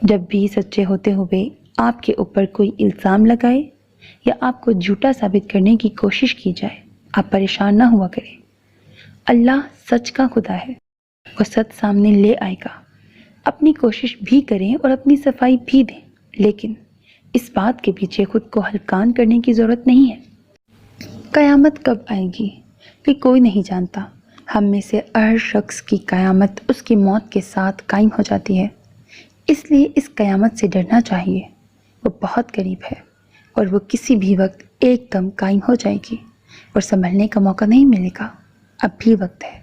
جب بھی سچے ہوتے ہوئے آپ کے اوپر کوئی الزام لگائے یا آپ کو جھوٹا ثابت کرنے کی کوشش کی جائے، آپ پریشان نہ ہوا کریں۔ اللہ سچ کا خدا ہے، وہ سچ سامنے لے آئے گا۔ اپنی کوشش بھی کریں اور اپنی صفائی بھی دیں، لیکن اس بات کے پیچھے خود کو ہلکان کرنے کی ضرورت نہیں ہے۔ قیامت کب آئے گی کہ کوئی نہیں جانتا۔ ہم میں سے ہر شخص کی قیامت اس کی موت کے ساتھ قائم ہو جاتی ہے، اس لیے اس قیامت سے ڈرنا چاہیے۔ وہ بہت قریب ہے اور وہ کسی بھی وقت ایک دم قائم ہو جائے گی اور سنبھلنے کا موقع نہیں ملے گا۔ اب بھی وقت ہے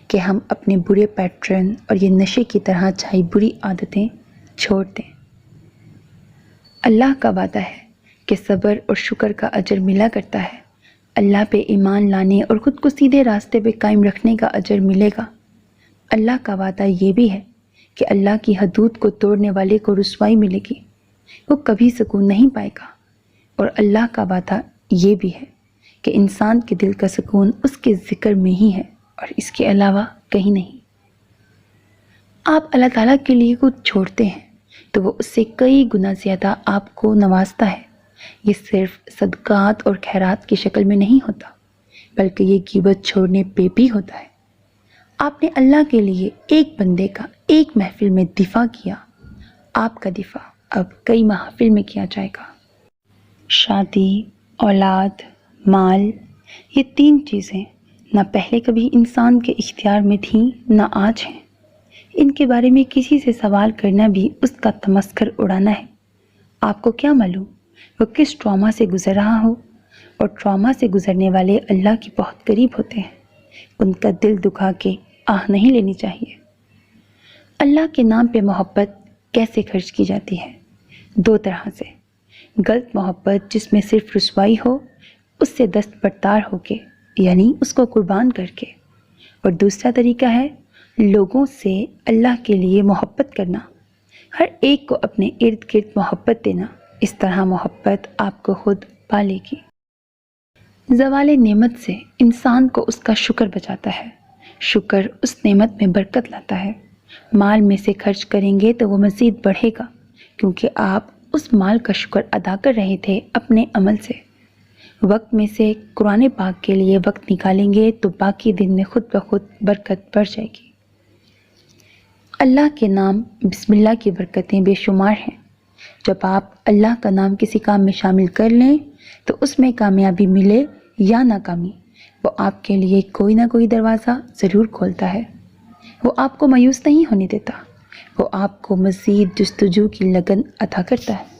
کہ ہم اپنے برے پیٹرن اور یہ نشے کی طرح چھائی بری عادتیں چھوڑ دیں۔ اللہ کا وعدہ ہے کہ صبر اور شکر کا اجر ملا کرتا ہے۔ اللہ پہ ایمان لانے اور خود کو سیدھے راستے پہ قائم رکھنے کا اجر ملے گا۔ اللہ کا وعدہ یہ بھی ہے کہ اللہ کی حدود کو توڑنے والے کو رسوائی ملے گی، وہ کبھی سکون نہیں پائے گا۔ اور اللہ کا وعدہ یہ بھی ہے کہ انسان کے دل کا سکون اس کے ذکر میں ہی ہے اور اس کے علاوہ کہیں نہیں۔ آپ اللہ تعالیٰ کے لیے کچھ چھوڑتے ہیں تو وہ اس سے کئی گنا زیادہ آپ کو نوازتا ہے۔ یہ صرف صدقات اور خیرات کی شکل میں نہیں ہوتا، بلکہ یہ غیبت چھوڑنے پہ بھی ہوتا ہے۔ آپ نے اللہ کے لیے ایک بندے کا ایک محفل میں دفاع کیا، آپ کا دفاع اب کئی محافل میں کیا جائے گا۔ شادی، اولاد، مال، یہ تین چیزیں نہ پہلے کبھی انسان کے اختیار میں تھیں نہ آج ہیں۔ ان کے بارے میں کسی سے سوال کرنا بھی اس کا تمسخر اڑانا ہے۔ آپ کو کیا معلوم وہ کس ٹراما سے گزر رہا ہو، اور ٹراما سے گزرنے والے اللہ کے بہت قریب ہوتے ہیں۔ ان کا دل دکھا کے آہ نہیں لینی چاہیے۔ اللہ کے نام پہ محبت کیسے خرچ کی جاتی ہے؟ دو طرح سے۔ غلط محبت جس میں صرف رسوائی ہو، اس سے دست بردار ہو کے، یعنی اس کو قربان کر کے۔ اور دوسرا طریقہ ہے لوگوں سے اللہ کے لیے محبت کرنا، ہر ایک کو اپنے ارد گرد محبت دینا۔ اس طرح محبت آپ کو خود پا لے گی۔ زوال نعمت سے انسان کو اس کا شکر بچاتا ہے۔ شکر اس نعمت میں برکت لاتا ہے۔ مال میں سے خرچ کریں گے تو وہ مزید بڑھے گا، کیونکہ آپ اس مال کا شکر ادا کر رہے تھے اپنے عمل سے۔ وقت میں سے قرآن پاک کے لیے وقت نکالیں گے تو باقی دن میں خود بخود برکت بڑھ جائے گی۔ اللہ کے نام بسم اللہ کی برکتیں بے شمار ہیں۔ جب آپ اللہ کا نام کسی کام میں شامل کر لیں تو اس میں کامیابی ملے یا ناکامی، وہ آپ کے لیے کوئی نہ کوئی دروازہ ضرور کھولتا ہے۔ وہ آپ کو مایوس نہیں ہونے دیتا، وہ آپ کو مزید جستجو کی لگن عطا کرتا ہے۔